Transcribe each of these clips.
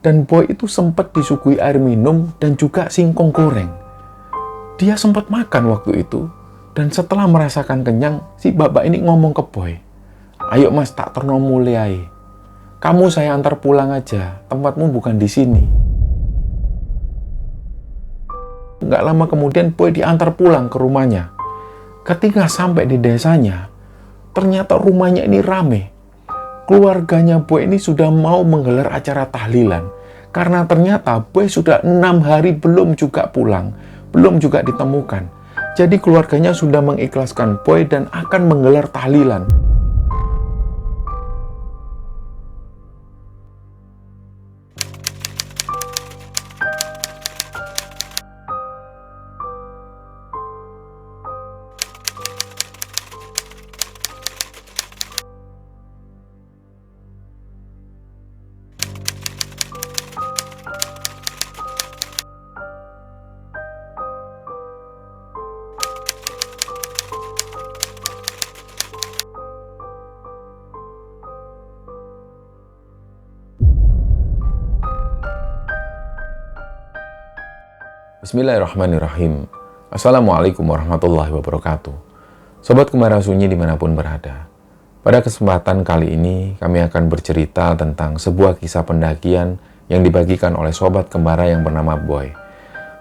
Dan Boy itu sempat disuguhi air minum dan juga singkong goreng. Dia sempat makan waktu itu, dan setelah merasakan kenyang, si bapak ini ngomong ke Boy, "Ayo mas, tak terno muliai. Kamu saya antar pulang aja, tempatmu bukan di sini." Nggak lama kemudian Boy diantar pulang ke rumahnya. Ketika sampai di desanya, ternyata rumahnya ini rame. Keluarganya Boy ini sudah mau menggelar acara tahlilan. Karena ternyata Boy sudah 6 hari belum juga pulang, belum juga ditemukan. Jadi keluarganya sudah mengikhlaskan Boy dan akan menggelar tahlilan. Bismillahirrahmanirrahim. Assalamualaikum warahmatullahi wabarakatuh. Sobat Kembara Sunyi dimanapun berada. Pada kesempatan kali ini kami akan bercerita tentang sebuah kisah pendakian yang dibagikan oleh sobat kembara yang bernama Boy.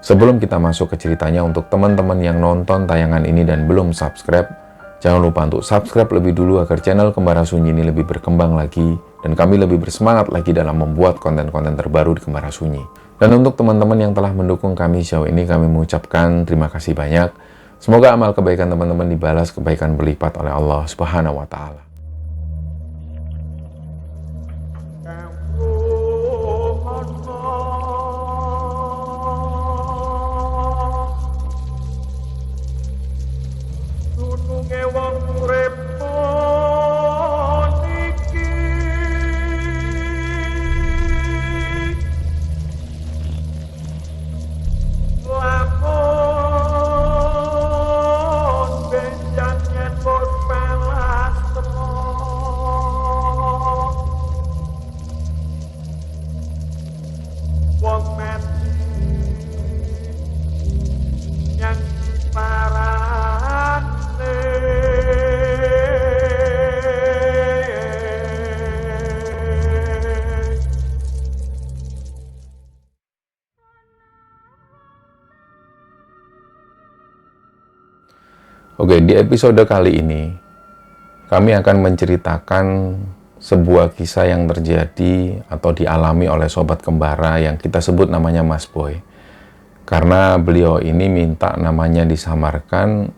Sebelum kita masuk ke ceritanya, untuk teman-teman yang nonton tayangan ini dan belum subscribe, jangan lupa untuk subscribe lebih dulu agar channel Kembara Sunyi ini lebih berkembang lagi dan kami lebih bersemangat lagi dalam membuat konten-konten terbaru di Kembara Sunyi. Dan untuk teman-teman yang telah mendukung kami sejauh ini, kami mengucapkan terima kasih banyak. Semoga amal kebaikan teman-teman dibalas kebaikan berlipat oleh Allah Subhanahu wa Ta'ala. Oke, di episode kali ini kami akan menceritakan sebuah kisah yang terjadi atau dialami oleh sobat kembara yang kita sebut namanya Mas Boy. Karena beliau ini minta namanya disamarkan,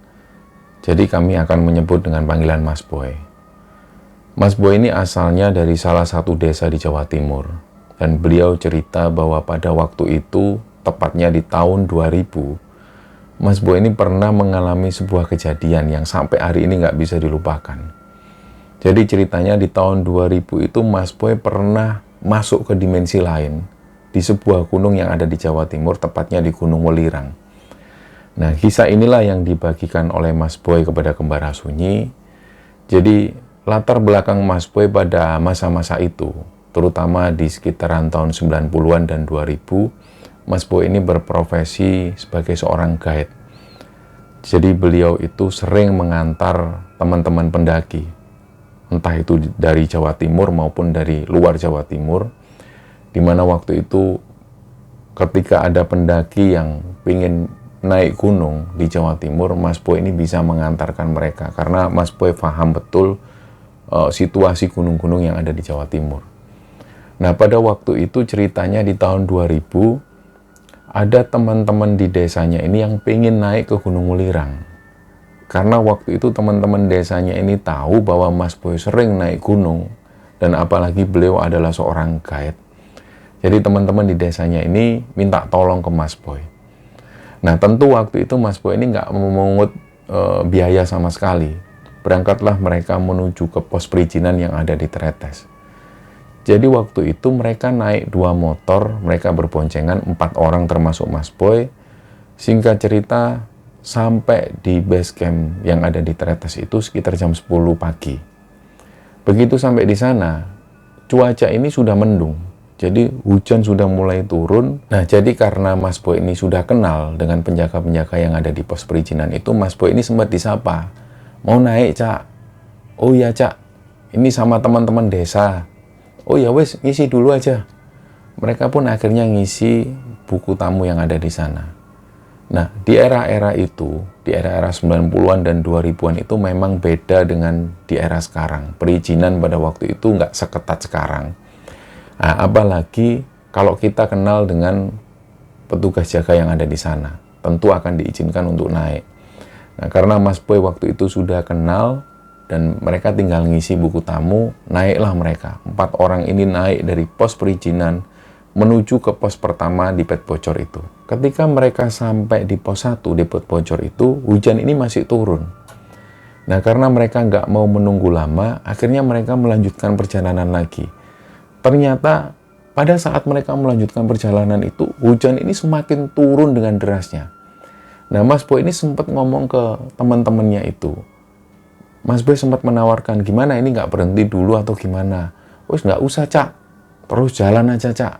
jadi kami akan menyebut dengan panggilan Mas Boy. Mas Boy ini asalnya dari salah satu desa di Jawa Timur, dan beliau cerita bahwa pada waktu itu, tepatnya di tahun 2000, Mas Boy ini pernah mengalami sebuah kejadian yang sampai hari ini nggak bisa dilupakan. Jadi ceritanya di tahun 2000 itu Mas Boy pernah masuk ke dimensi lain di sebuah gunung yang ada di Jawa Timur, tepatnya di Gunung Welirang. Nah, kisah inilah yang dibagikan oleh Mas Boy kepada Kembara Sunyi. Jadi latar belakang Mas Boy pada masa-masa itu, terutama di sekitaran tahun 90-an dan 2000, Mas Boy ini berprofesi sebagai seorang guide. Jadi beliau itu sering mengantar teman-teman pendaki, entah itu dari Jawa Timur maupun dari luar Jawa Timur, di mana waktu itu ketika ada pendaki yang ingin naik gunung di Jawa Timur, Mas Boy ini bisa mengantarkan mereka, karena Mas Boy paham betul situasi gunung-gunung yang ada di Jawa Timur. Nah, pada waktu itu ceritanya di tahun 2000, ada teman-teman di desanya ini yang pengen naik ke Gunung Welirang. Karena waktu itu teman-teman desanya ini tahu bahwa Mas Boy sering naik gunung, dan apalagi beliau adalah seorang guide. Jadi teman-teman di desanya ini minta tolong ke Mas Boy. Nah, tentu waktu itu Mas Boy ini nggak memungut biaya sama sekali. Berangkatlah mereka menuju ke pos perizinan yang ada di Tretes. Jadi waktu itu mereka naik 2 motor, mereka berboncengan 4 orang termasuk Mas Boy. Singkat cerita, sampai di base camp yang ada di Tretes itu sekitar jam 10 pagi. Begitu sampai di sana, cuaca ini sudah mendung. Jadi hujan sudah mulai turun. Nah, jadi karena Mas Boy ini sudah kenal dengan penjaga-penjaga yang ada di pos perizinan itu, Mas Boy ini sempat disapa. Mau naik, Cak? Oh iya, Cak. Ini sama teman-teman desa. Oh ya wes, ngisi dulu aja. Mereka pun akhirnya ngisi buku tamu yang ada di sana. Nah, di era-era itu, di era-era 90-an dan 2000-an itu memang beda dengan di era sekarang. Perizinan pada waktu itu nggak seketat sekarang. Nah, apalagi kalau kita kenal dengan petugas jaga yang ada di sana, tentu akan diizinkan untuk naik. Nah, karena Mas Boy waktu itu sudah kenal dan mereka tinggal ngisi buku tamu, naiklah mereka. 4 orang ini naik dari pos perizinan menuju ke pos pertama di Pet Bocor itu. Ketika mereka sampai di pos 1 di Pet Bocor itu, hujan ini masih turun. Nah, karena mereka nggak mau menunggu lama, akhirnya mereka melanjutkan perjalanan lagi. Ternyata pada saat mereka melanjutkan perjalanan itu, hujan ini semakin turun dengan derasnya. Nah, Mas Boy ini sempat ngomong ke teman-temannya itu. Mas Boy sempat menawarkan, gimana ini nggak berhenti dulu atau gimana? Wes nggak usah, Cak. Terus jalan aja, Cak.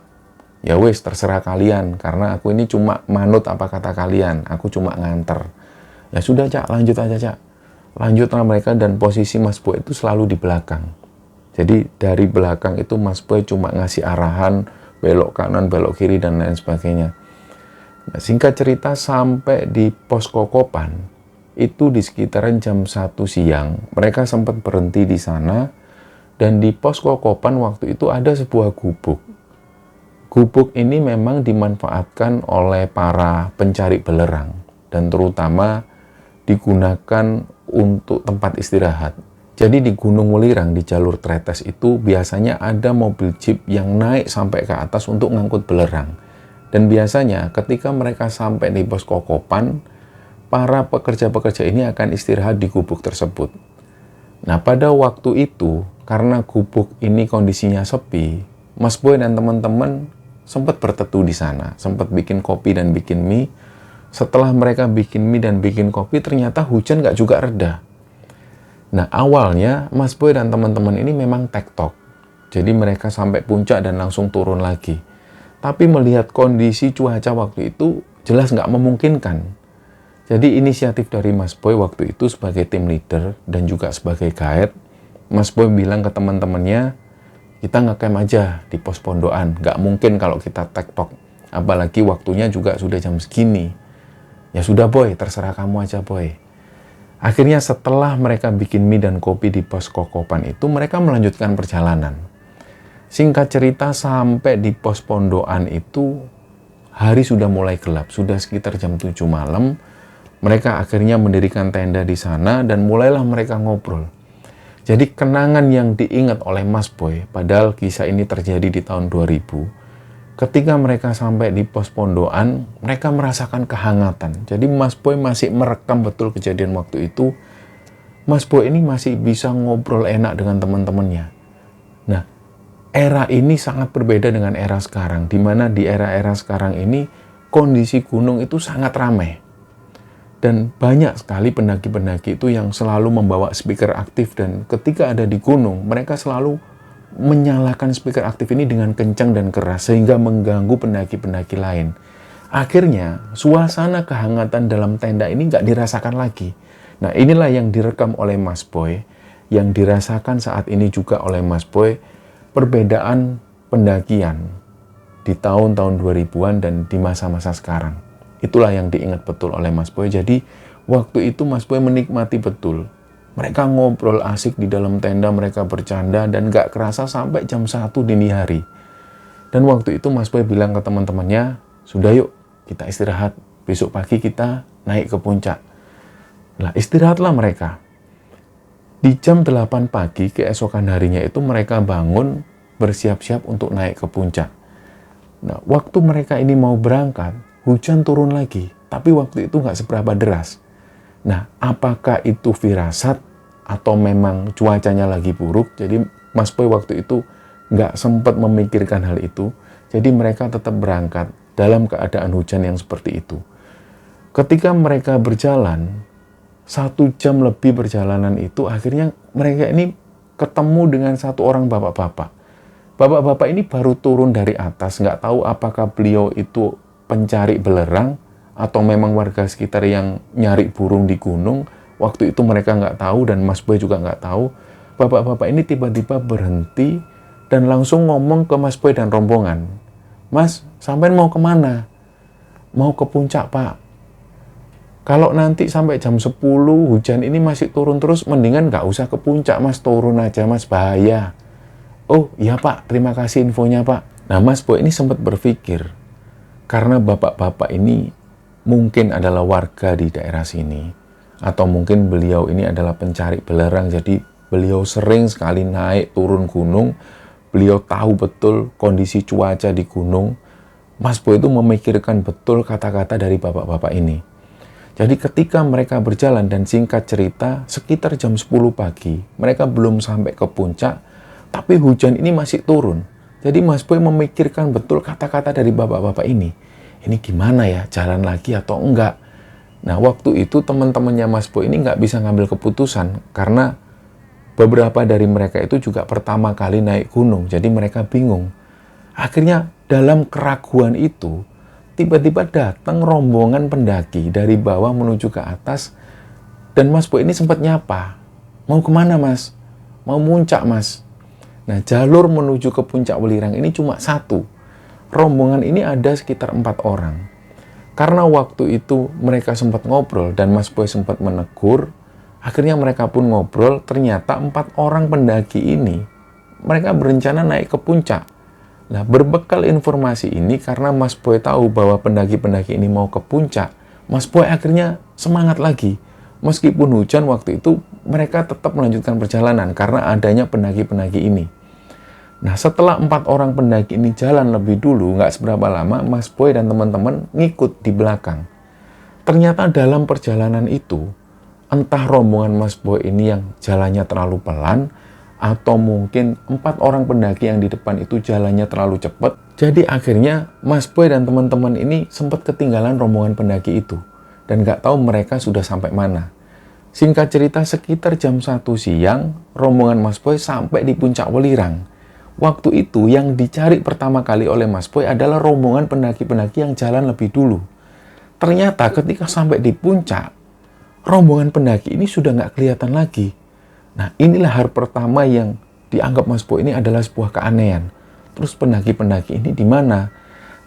Ya wes, terserah kalian. Karena aku ini cuma manut apa kata kalian. Aku cuma nganter. Ya sudah, Cak, lanjut aja, Cak. Lanjutlah mereka dan posisi Mas Boy itu selalu di belakang. Jadi dari belakang itu Mas Boy cuma ngasih arahan, belok kanan, belok kiri, dan lain sebagainya. Nah, singkat cerita sampai di pos Kokopan, itu di sekitaran jam 1 siang, mereka sempat berhenti di sana, dan di pos Kokopan waktu itu ada sebuah gubuk. Gubuk ini memang dimanfaatkan oleh para pencari belerang, dan terutama digunakan untuk tempat istirahat. Jadi di Gunung Welirang, di jalur Tretes itu biasanya ada mobil jeep yang naik sampai ke atas untuk ngangkut belerang. Dan biasanya ketika mereka sampai di pos Kokopan, para pekerja-pekerja ini akan istirahat di gubuk tersebut. Nah, pada waktu itu, karena gubuk ini kondisinya sepi, Mas Boy dan teman-teman sempat berteduh di sana, sempat bikin kopi dan bikin mie. Setelah mereka bikin mie dan bikin kopi, ternyata hujan nggak juga reda. Nah, awalnya Mas Boy dan teman-teman ini memang tektok. Jadi mereka sampai puncak dan langsung turun lagi. Tapi melihat kondisi cuaca waktu itu jelas nggak memungkinkan. Jadi inisiatif dari Mas Boy waktu itu sebagai tim leader dan juga sebagai guide, Mas Boy bilang ke teman-temannya, kita ngecamp aja di pos pondokan. Nggak mungkin kalau kita tektok. Apalagi waktunya juga sudah jam segini. Ya sudah Boy, terserah kamu aja Boy. Akhirnya setelah mereka bikin mie dan kopi di pos Kokopan itu, mereka melanjutkan perjalanan. Singkat cerita, sampai di pos pondokan itu, hari sudah mulai gelap. Sudah sekitar jam 7 malam, mereka akhirnya mendirikan tenda di sana dan mulailah mereka ngobrol. Jadi kenangan yang diingat oleh Mas Boy, padahal kisah ini terjadi di tahun 2000, ketika mereka sampai di pos pondokan, mereka merasakan kehangatan. Jadi Mas Boy masih merekam betul kejadian waktu itu. Mas Boy ini masih bisa ngobrol enak dengan teman-temannya. Nah, era ini sangat berbeda dengan era sekarang, di mana di era-era sekarang ini kondisi gunung itu sangat ramai. Dan banyak sekali pendaki-pendaki itu yang selalu membawa speaker aktif, dan ketika ada di gunung, mereka selalu menyalakan speaker aktif ini dengan kencang dan keras sehingga mengganggu pendaki-pendaki lain. Akhirnya suasana kehangatan dalam tenda ini nggak dirasakan lagi. Nah, inilah yang direkam oleh Mas Boy, yang dirasakan saat ini juga oleh Mas Boy, perbedaan pendakian di tahun-tahun 2000-an dan di masa-masa sekarang. Itulah yang diingat betul oleh Mas Boy. Jadi waktu itu Mas Boy menikmati betul. Mereka ngobrol asik di dalam tenda, mereka bercanda, dan gak kerasa sampai jam 1 dini hari. Dan waktu itu Mas Boy bilang ke teman-temannya, sudah yuk kita istirahat, besok pagi kita naik ke puncak. Nah, istirahatlah mereka. Di jam 8 pagi keesokan harinya itu mereka bangun, bersiap-siap untuk naik ke puncak. Nah, waktu mereka ini mau berangkat, hujan turun lagi, tapi waktu itu gak seberapa deras. Nah, apakah itu firasat atau memang cuacanya lagi buruk? Jadi Mas Boy waktu itu nggak sempat memikirkan hal itu. Jadi mereka tetap berangkat dalam keadaan hujan yang seperti itu. Ketika mereka berjalan, 1 jam lebih perjalanan itu, akhirnya mereka ini ketemu dengan satu orang bapak-bapak. Bapak-bapak ini baru turun dari atas, nggak tahu apakah beliau itu pencari belerang atau memang warga sekitar yang nyari burung di gunung. Waktu itu mereka nggak tahu dan Mas Boy juga nggak tahu. Bapak-bapak ini tiba-tiba berhenti dan langsung ngomong ke Mas Boy dan rombongan. Mas, sampean mau kemana? Mau ke puncak, Pak. Kalau nanti sampai jam 10 hujan ini masih turun terus, mendingan nggak usah ke puncak, Mas. Turun aja, Mas. Bahaya. Oh, iya, Pak. Terima kasih infonya, Pak. Nah, Mas Boy ini sempat berpikir, karena bapak-bapak ini mungkin adalah warga di daerah sini, atau mungkin beliau ini adalah pencari belerang, jadi beliau sering sekali naik turun gunung, beliau tahu betul kondisi cuaca di gunung. Mas Boy itu memikirkan betul kata-kata dari bapak-bapak ini. Jadi ketika mereka berjalan dan singkat cerita, sekitar jam 10 pagi, mereka belum sampai ke puncak, tapi hujan ini masih turun. Jadi Mas Boy memikirkan betul kata-kata dari bapak-bapak ini. Ini gimana ya, jalan lagi atau enggak? Nah, waktu itu teman-temannya Mas Boy ini nggak bisa ngambil keputusan, karena beberapa dari mereka itu juga pertama kali naik gunung, jadi mereka bingung. Akhirnya dalam keraguan itu, tiba-tiba datang rombongan pendaki dari bawah menuju ke atas, dan Mas Boy ini sempat nyapa. Mau kemana, Mas? Mau muncak, Mas. Nah, jalur menuju ke puncak Welirang ini cuma satu. Rombongan ini ada sekitar 4 orang. Karena waktu itu mereka sempat ngobrol dan Mas Boy sempat menegur, akhirnya mereka pun ngobrol, ternyata 4 orang pendaki ini, mereka berencana naik ke puncak. Nah, berbekal informasi ini, karena Mas Boy tahu bahwa pendaki-pendaki ini mau ke puncak, Mas Boy akhirnya semangat lagi. Meskipun hujan waktu itu, mereka tetap melanjutkan perjalanan karena adanya pendaki-pendaki ini. Nah, setelah 4 orang pendaki ini jalan lebih dulu, nggak seberapa lama, Mas Boy dan teman-teman ngikut di belakang. Ternyata dalam perjalanan itu, entah rombongan Mas Boy ini yang jalannya terlalu pelan, atau mungkin 4 orang pendaki yang di depan itu jalannya terlalu cepat. Jadi akhirnya Mas Boy dan teman-teman ini sempat ketinggalan rombongan pendaki itu. Dan nggak tahu mereka sudah sampai mana. Singkat cerita, sekitar jam 1 siang, rombongan Mas Boy sampai di puncak Welirang. Waktu itu yang dicari pertama kali oleh Mas Boy adalah rombongan pendaki-pendaki yang jalan lebih dulu. Ternyata ketika sampai di puncak, rombongan pendaki ini sudah nggak kelihatan lagi. Nah, inilah hal pertama yang dianggap Mas Boy ini adalah sebuah keanehan. Terus pendaki-pendaki ini di mana?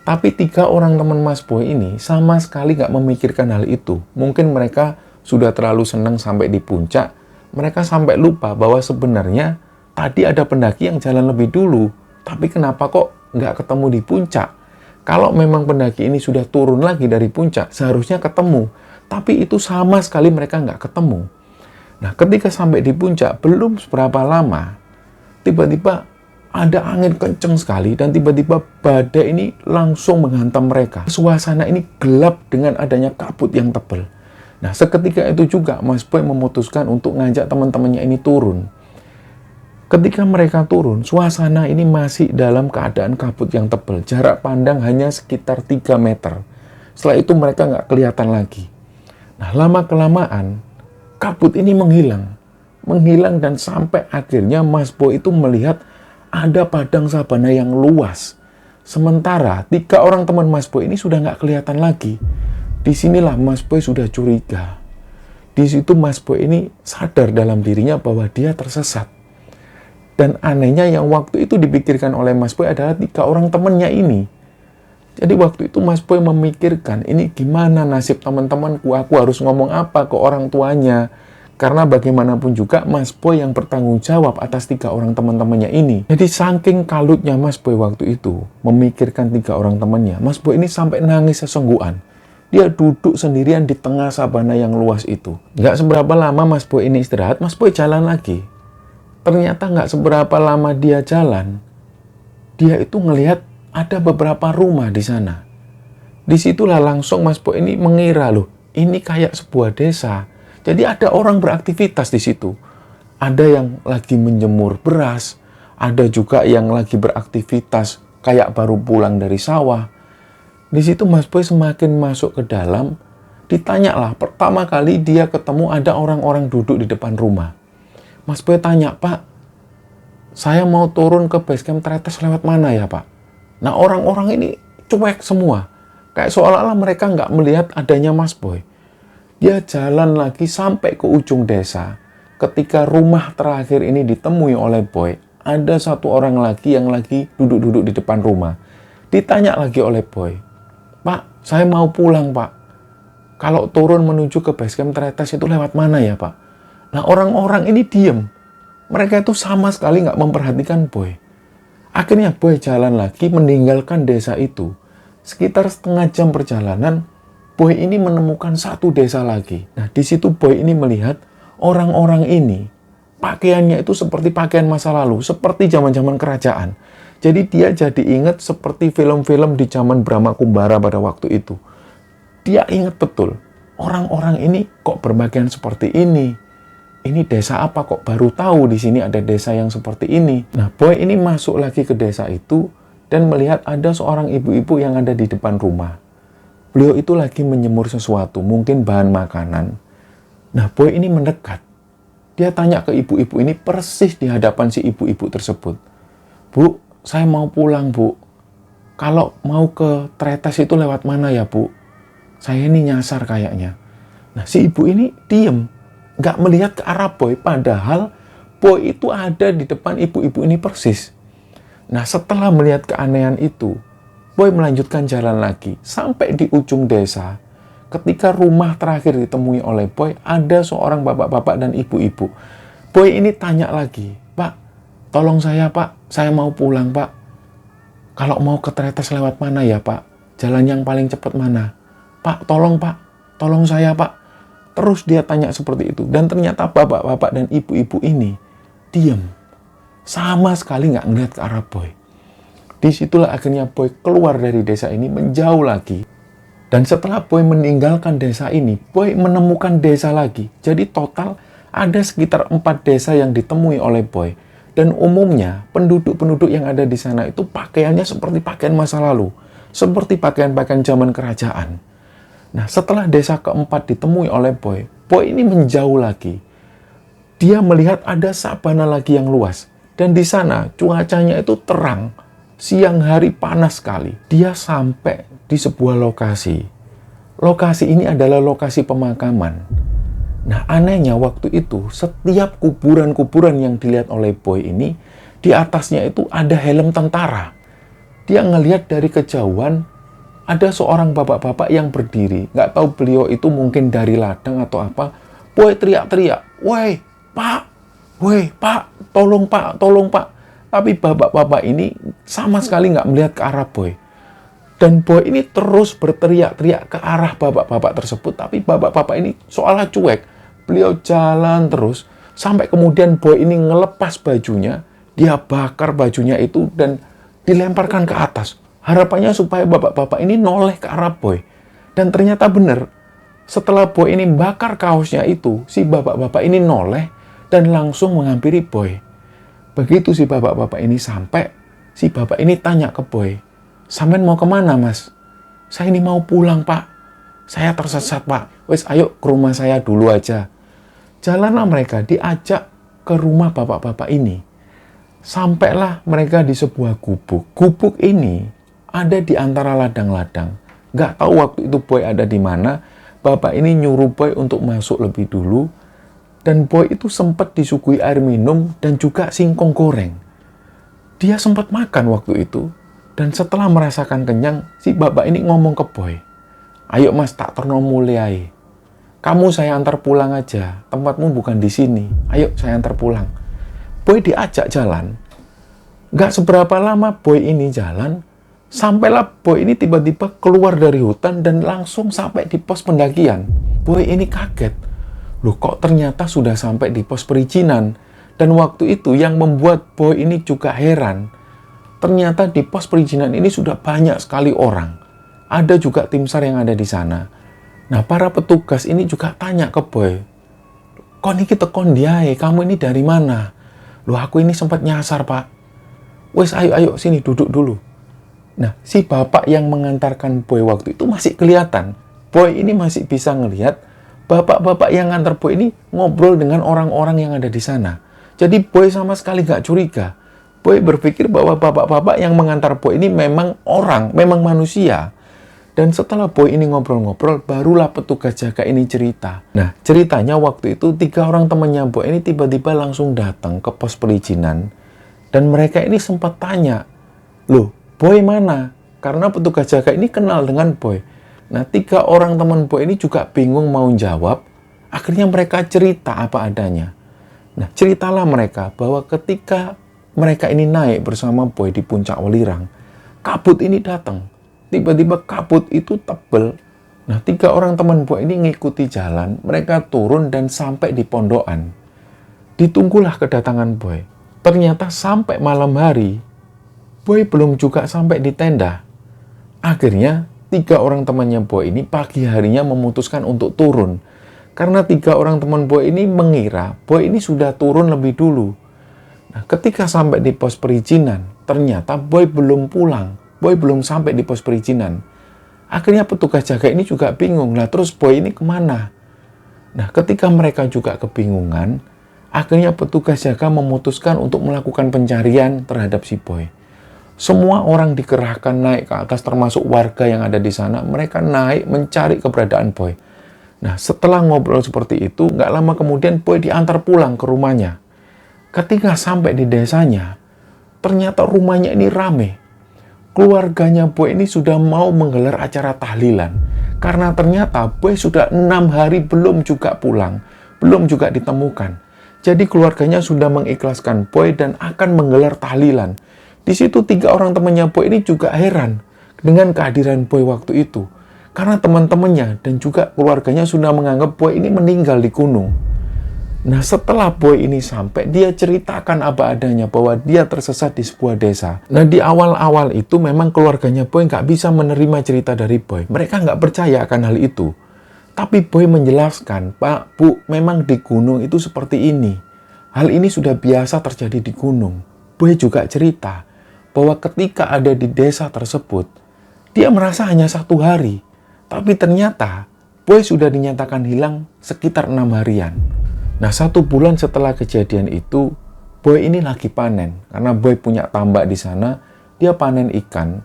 Tapi 3 orang teman Mas Boy ini sama sekali nggak memikirkan hal itu. Mungkin mereka sudah terlalu senang sampai di puncak. Mereka sampai lupa bahwa sebenarnya tadi ada pendaki yang jalan lebih dulu. Tapi kenapa kok nggak ketemu di puncak? Kalau memang pendaki ini sudah turun lagi dari puncak, seharusnya ketemu. Tapi itu sama sekali mereka nggak ketemu. Nah, ketika sampai di puncak, belum seberapa lama, tiba-tiba ada angin kenceng sekali dan tiba-tiba badai ini langsung menghantam mereka. Suasana ini gelap dengan adanya kabut yang tebal. Nah, seketika itu juga Mas Boy memutuskan untuk ngajak teman-temannya ini turun. Ketika mereka turun, suasana ini masih dalam keadaan kabut yang tebal. Jarak pandang hanya sekitar 3 meter. Setelah itu mereka nggak kelihatan lagi. Nah, lama-kelamaan, kabut ini menghilang dan sampai akhirnya Mas Boy itu melihat ada padang sabana yang luas. Sementara 3 orang teman Mas Boy ini sudah nggak kelihatan lagi. Disinilah Mas Boy sudah curiga. Di situ Mas Boy ini sadar dalam dirinya bahwa dia tersesat. Dan anehnya yang waktu itu dipikirkan oleh Mas Boy adalah 3 orang temannya ini. Jadi waktu itu Mas Boy memikirkan, ini gimana nasib teman-temanku, aku harus ngomong apa ke orang tuanya. Karena bagaimanapun juga Mas Boy yang bertanggung jawab atas 3 orang teman-temannya ini. Jadi saking kalutnya Mas Boy waktu itu, memikirkan 3 orang temannya, Mas Boy ini sampai nangis sesenggukan. Dia duduk sendirian di tengah sabana yang luas itu. Nggak seberapa lama Mas Boy ini istirahat, Mas Boy jalan lagi. Ternyata nggak seberapa lama dia jalan, dia itu ngelihat ada beberapa rumah di sana. Disitulah langsung Mas Boy ini mengira, loh, ini kayak sebuah desa. Jadi ada orang beraktivitas di situ. Ada yang lagi menjemur beras, ada juga yang lagi beraktivitas kayak baru pulang dari sawah. Di situ Mas Boy semakin masuk ke dalam, ditanyalah pertama kali dia ketemu ada orang-orang duduk di depan rumah. Mas Boy tanya, Pak, saya mau turun ke base camp Tretes lewat mana ya Pak? Nah orang-orang ini cuek semua. Kayak seolah-olah mereka nggak melihat adanya Mas Boy. Dia jalan lagi sampai ke ujung desa. Ketika rumah terakhir ini ditemui oleh Boy, ada satu orang lagi yang lagi duduk-duduk di depan rumah. Ditanya lagi oleh Boy, Pak, saya mau pulang Pak. Kalau turun menuju ke base camp Tretes itu lewat mana ya Pak? Nah orang-orang ini diem. Mereka itu sama sekali nggak memperhatikan Boy. Akhirnya Boy jalan lagi meninggalkan desa itu. Sekitar setengah jam perjalanan, Boy ini menemukan satu desa lagi. Nah di situ Boy ini melihat orang-orang ini pakaiannya itu seperti pakaian masa lalu, seperti zaman-zaman kerajaan. Jadi dia jadi ingat seperti film-film di zaman Brahma Kumbara pada waktu itu. Dia ingat betul, orang-orang ini kok berpakaian seperti ini. Ini desa apa kok baru tahu di sini ada desa yang seperti ini. Nah, Boy ini masuk lagi ke desa itu dan melihat ada seorang ibu-ibu yang ada di depan rumah. Beliau itu lagi menyemur sesuatu, mungkin bahan makanan. Nah, Boy ini mendekat. Dia tanya ke ibu-ibu ini persis di hadapan si ibu-ibu tersebut. Bu, saya mau pulang, Bu. Kalau mau ke Tretes itu lewat mana ya, Bu? Saya ini nyasar kayaknya. Nah, si ibu ini diem. Nggak melihat ke arah Boy. Padahal Boy itu ada di depan ibu-ibu ini persis. Nah, setelah melihat keanehan itu, Boy melanjutkan jalan lagi. Sampai di ujung desa. Ketika rumah terakhir ditemui oleh Boy, ada seorang bapak-bapak dan ibu-ibu. Boy ini tanya lagi, Pak, tolong saya Pak, saya mau pulang Pak. Kalau mau ke Tretes lewat mana ya Pak? Jalan yang paling cepat mana? Pak, tolong saya Pak. Terus dia tanya seperti itu. Dan ternyata bapak-bapak dan ibu-ibu ini diam. Sama sekali nggak ngeliat ke arah Boy. Disitulah akhirnya Boy keluar dari desa ini menjauh lagi. Dan setelah Boy meninggalkan desa ini, Boy menemukan desa lagi. Jadi total ada sekitar 4 desa yang ditemui oleh Boy. Dan umumnya penduduk-penduduk yang ada di sana itu pakaiannya seperti pakaian masa lalu. Seperti pakaian-pakaian zaman kerajaan. Nah setelah desa keempat ditemui oleh Boy, Boy ini menjauh lagi. Dia melihat ada sabana lagi yang luas. Dan di sana cuacanya itu terang. Siang hari panas sekali. Dia sampai di sebuah lokasi. Lokasi ini adalah lokasi pemakaman. Nah, anehnya waktu itu, setiap kuburan-kuburan yang dilihat oleh Boy ini, di atasnya itu ada helm tentara. Dia ngelihat dari kejauhan, ada seorang bapak-bapak yang berdiri. Nggak tahu beliau itu mungkin dari ladang atau apa. Boy teriak-teriak, "Woi, Pak! Woi, Pak! Tolong, Pak! Tolong, Pak!" Tapi bapak-bapak ini sama sekali nggak melihat ke arah Boy. Dan Boy ini terus berteriak-teriak ke arah bapak-bapak tersebut. Tapi bapak-bapak ini seolah cuek. Beliau jalan terus. Sampai kemudian Boy ini ngelepas bajunya. Dia bakar bajunya itu dan dilemparkan ke atas. Harapannya supaya bapak-bapak ini noleh ke arah Boy. Dan ternyata benar. Setelah Boy ini bakar kaosnya itu, si bapak-bapak ini noleh dan langsung menghampiri Boy. Begitu si bapak-bapak ini sampai, si bapak ini tanya ke Boy, "Sampean mau kemana Mas?" "Saya ini mau pulang Pak. Saya tersesat Pak. Wes ayo ke rumah saya dulu aja." Jalanlah mereka diajak ke rumah bapak-bapak ini. Sampailah mereka di sebuah gubuk. Gubuk ini ada di antara ladang-ladang. Nggak tahu waktu itu Boy ada di mana. Bapak ini nyuruh Boy untuk masuk lebih dulu. Dan Boy itu sempat disuguhi air minum dan juga singkong goreng. Dia sempat makan waktu itu. Dan setelah merasakan kenyang, si bapak ini ngomong ke Boy, "Ayo Mas, tak terno muliai. Kamu saya antar pulang aja. Tempatmu bukan di sini. Ayo saya antar pulang." Boy diajak jalan. Gak seberapa lama Boy ini jalan, sampailah Boy ini tiba-tiba keluar dari hutan dan langsung sampai di pos pendakian. Boy ini kaget. Loh kok ternyata sudah sampai di pos perizinan. Dan waktu itu yang membuat Boy ini juga heran. Ternyata di pos perizinan ini sudah banyak sekali orang. Ada juga tim SAR yang ada di sana. Nah para petugas ini juga tanya ke Boy, "Kok ini tekon diae, kamu ini dari mana?" "Loh aku ini sempat nyasar Pak." "Wes ayo sini duduk dulu." Nah si bapak yang mengantarkan Boy waktu itu masih kelihatan. Boy ini masih bisa ngelihat bapak-bapak yang ngantar Boy ini ngobrol dengan orang-orang yang ada di sana. Jadi Boy sama sekali gak curiga. Boy berpikir bahwa bapak-bapak yang mengantar Boy ini memang orang, memang manusia. Dan setelah Boy ini ngobrol-ngobrol, barulah petugas jaga ini cerita. Nah, ceritanya waktu itu 3 orang temannya Boy ini tiba-tiba langsung datang ke pos perizinan. Dan mereka ini sempat tanya, "Loh, Boy mana?" Karena petugas jaga ini kenal dengan Boy. Nah, 3 orang teman Boy ini juga bingung mau jawab. Akhirnya mereka cerita apa adanya. Nah, ceritalah mereka bahwa ketika mereka ini naik bersama Boy di puncak Welirang, kabut ini datang. Tiba-tiba kabut itu tebel. Nah, 3 orang teman Boy ini ngikuti jalan. Mereka turun dan sampai di pondokan. Ditunggulah kedatangan Boy. Ternyata sampai malam hari, Boy belum juga sampai di tenda. Akhirnya, 3 orang temannya Boy ini pagi harinya memutuskan untuk turun. Karena 3 orang teman Boy ini mengira Boy ini sudah turun lebih dulu. Nah, ketika sampai di pos perizinan, ternyata Boy belum pulang. Boy belum sampai di pos perizinan. Akhirnya petugas jaga ini juga bingung. Lah terus Boy ini kemana? Nah, ketika mereka juga kebingungan, akhirnya petugas jaga memutuskan untuk melakukan pencarian terhadap si Boy. Semua orang dikerahkan naik ke atas, termasuk warga yang ada di sana. Mereka naik mencari keberadaan Boy. Nah, setelah ngobrol seperti itu, nggak lama kemudian Boy diantar pulang ke rumahnya. Ketika sampai di desanya, ternyata rumahnya ini rame. Keluarganya Boy ini sudah mau menggelar acara tahlilan. Karena ternyata Boy sudah 6 hari belum juga pulang, belum juga ditemukan. Jadi keluarganya sudah mengikhlaskan Boy dan akan menggelar tahlilan. Di situ 3 orang temannya Boy ini juga heran dengan kehadiran Boy waktu itu. Karena teman-temannya dan juga keluarganya sudah menganggap Boy ini meninggal di gunung. Nah, setelah Boy ini sampai, dia ceritakan apa adanya bahwa dia tersesat di sebuah desa. Nah, di awal-awal itu memang keluarganya Boy nggak bisa menerima cerita dari Boy. Mereka nggak percaya akan hal itu. Tapi Boy menjelaskan, "Pak, Bu, memang di gunung itu seperti ini. Hal ini sudah biasa terjadi di gunung." Boy juga cerita bahwa ketika ada di desa tersebut, dia merasa hanya 1 hari. Tapi ternyata Boy sudah dinyatakan hilang sekitar 6 harian. Nah, 1 bulan setelah kejadian itu, Boy ini lagi panen. Karena Boy punya tambak di sana, dia panen ikan.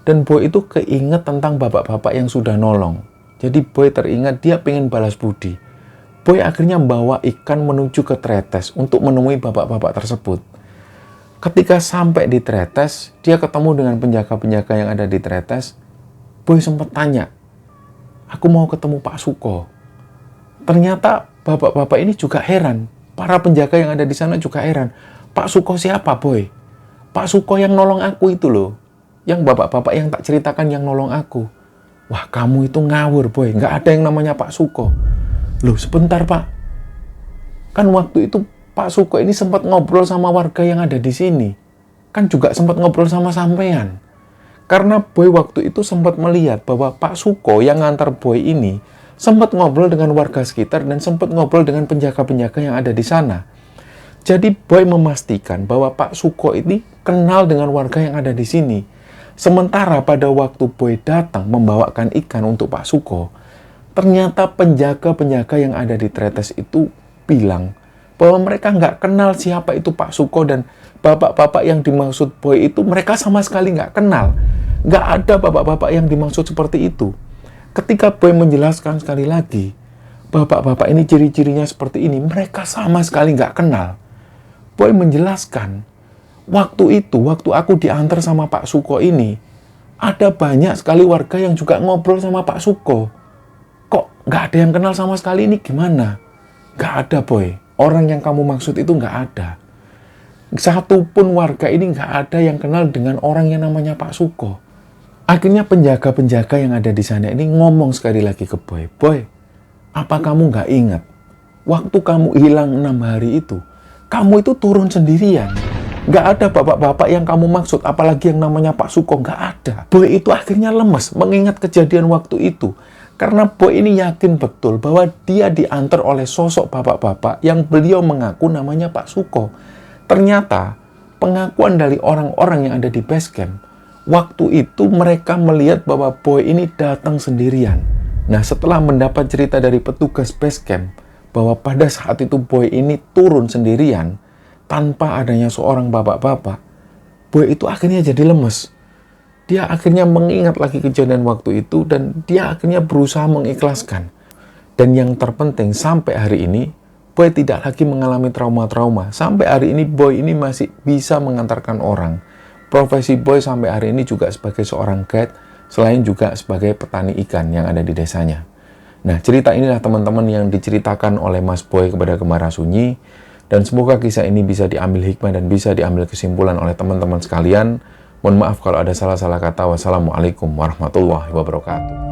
Dan Boy itu keinget tentang bapak-bapak yang sudah nolong. Jadi Boy teringat dia pengen balas budi. Boy akhirnya membawa ikan menuju ke Tretes untuk menemui bapak-bapak tersebut. Ketika sampai di Tretes, dia ketemu dengan penjaga-penjaga yang ada di Tretes. Boy sempat tanya, "Aku mau ketemu Pak Suko." Ternyata bapak-bapak ini juga heran. Para penjaga yang ada di sana juga heran. "Pak Suko siapa, Boy?" "Pak Suko yang nolong aku itu loh. Yang bapak-bapak yang tak ceritakan yang nolong aku." "Wah, kamu itu ngawur, Boy. Nggak ada yang namanya Pak Suko." "Loh, sebentar, Pak. Kan waktu itu Pak Suko ini sempat ngobrol sama warga yang ada di sini. Kan juga sempat ngobrol sama sampean." Karena Boy waktu itu sempat melihat bahwa Pak Suko yang ngantar Boy ini sempat ngobrol dengan warga sekitar dan sempat ngobrol dengan penjaga-penjaga yang ada di sana. Jadi Boy memastikan bahwa Pak Suko ini kenal dengan warga yang ada di sini. Sementara pada waktu Boy datang membawakan ikan untuk Pak Suko, ternyata penjaga-penjaga yang ada di Tretes itu bilang bahwa mereka nggak kenal siapa itu Pak Suko, dan bapak-bapak yang dimaksud Boy itu mereka sama sekali nggak kenal. Nggak ada bapak-bapak yang dimaksud seperti itu. Ketika Boy menjelaskan sekali lagi, bapak-bapak ini ciri-cirinya seperti ini, mereka sama sekali nggak kenal. Boy menjelaskan, waktu itu, waktu aku diantar sama Pak Suko ini, ada banyak sekali warga yang juga ngobrol sama Pak Suko. Kok nggak ada yang kenal sama sekali, ini gimana? Nggak ada, Boy. Orang yang kamu maksud itu nggak ada. Satu pun warga ini nggak ada yang kenal dengan orang yang namanya Pak Suko. Akhirnya penjaga-penjaga yang ada di sana ini ngomong sekali lagi ke Boy, "Boy, apa kamu nggak ingat? Waktu kamu hilang 6 hari itu, kamu itu turun sendirian. Nggak ada bapak-bapak yang kamu maksud, apalagi yang namanya Pak Suko, nggak ada." Boy itu akhirnya lemes mengingat kejadian waktu itu. Karena Boy ini yakin betul bahwa dia diantar oleh sosok bapak-bapak yang beliau mengaku namanya Pak Suko. Ternyata pengakuan dari orang-orang yang ada di base camp, waktu itu mereka melihat bahwa Boy ini datang sendirian. Nah, setelah mendapat cerita dari petugas base camp bahwa pada saat itu Boy ini turun sendirian tanpa adanya seorang bapak-bapak, Boy itu akhirnya jadi lemes. Dia akhirnya mengingat lagi kejadian waktu itu dan dia akhirnya berusaha mengikhlaskan. Dan yang terpenting sampai hari ini, Boy tidak lagi mengalami trauma-trauma. Sampai hari ini Boy ini masih bisa mengantarkan orang. Profesi Boy sampai hari ini juga sebagai seorang guide, selain juga sebagai petani ikan yang ada di desanya. Nah, cerita inilah teman-teman yang diceritakan oleh Mas Boy kepada Gembala Sunyi. Dan semoga kisah ini bisa diambil hikmah dan bisa diambil kesimpulan oleh teman-teman sekalian. Mohon maaf kalau ada salah-salah kata. Wassalamualaikum warahmatullahi wabarakatuh.